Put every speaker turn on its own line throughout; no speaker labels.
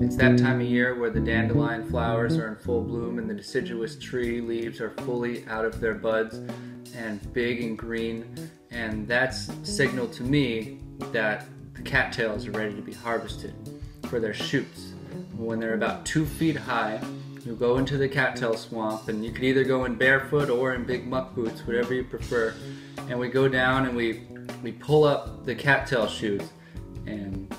It's that time of year where the dandelion flowers are in full bloom and the deciduous tree leaves are fully out of their buds and big and green, and that's signal to me that the cattails are ready to be harvested for their shoots. When they're about 2 feet high, you go into the cattail swamp, and you could either go in barefoot or in big muck boots, whatever you prefer, and we go down and we pull up the cattail shoots and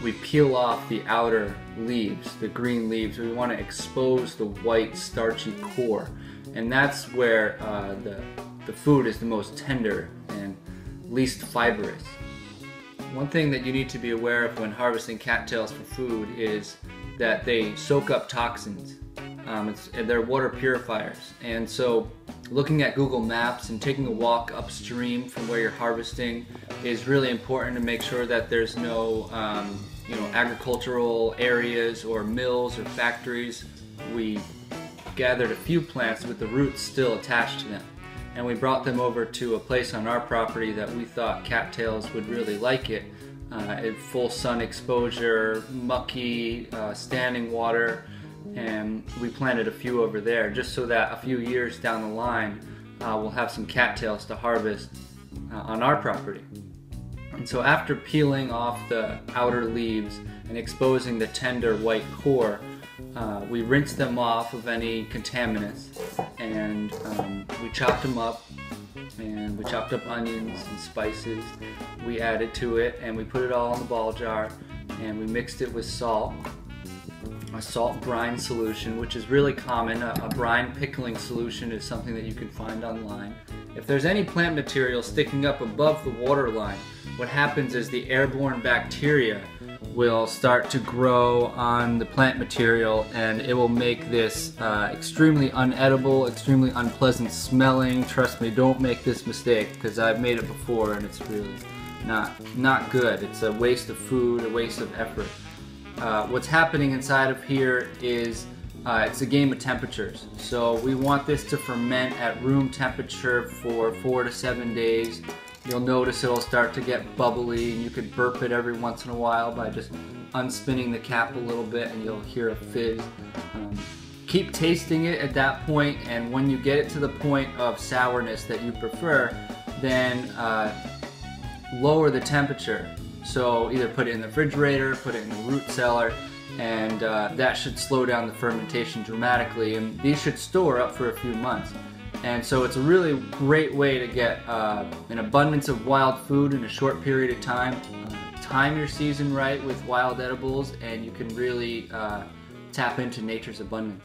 we peel off the outer leaves, the green leaves. We want to expose the white starchy core, and that's where the food is the most tender and least fibrous. One thing that you need to be aware of when harvesting cattails for food is that they soak up toxins. They're water purifiers, and so looking at Google Maps and taking a walk upstream from where you're harvesting is really important to make sure that there's no agricultural areas or mills or factories. We gathered a few plants with the roots still attached to them, and we brought them over to a place on our property that we thought cattails would really like it. Full sun exposure, mucky, standing water, and we planted a few over there just so that a few years down the line we'll have some cattails to harvest on our property. And so after peeling off the outer leaves and exposing the tender white core, we rinse them off of any contaminants, and we chopped them up, and we chopped up onions and spices. We added to it, and we put it all in the ball jar, and we mixed it with salt, a salt brine solution, which is really common. A brine pickling solution is something that you can find online. If there's any plant material sticking up above the water line, what happens is the airborne bacteria will start to grow on the plant material, and it will make this extremely unedible, extremely unpleasant smelling. Trust me, don't make this mistake, because I've made it before and it's really not good. It's a waste of food, a waste of effort. What's happening inside of here is it's a game of temperatures. So we want this to ferment at room temperature for 4 to 7 days. You'll notice it'll start to get bubbly, and you could burp it every once in a while by just unspinning the cap a little bit, and you'll hear a fizz. Keep tasting it at that point, and when you get it to the point of sourness that you prefer, then lower the temperature. So either put it in the refrigerator, put it in the root cellar, and that should slow down the fermentation dramatically, and these should store up for a few months. And so it's a really great way to get an abundance of wild food in a short period of time. Time your season right with wild edibles, and you can really tap into nature's abundance.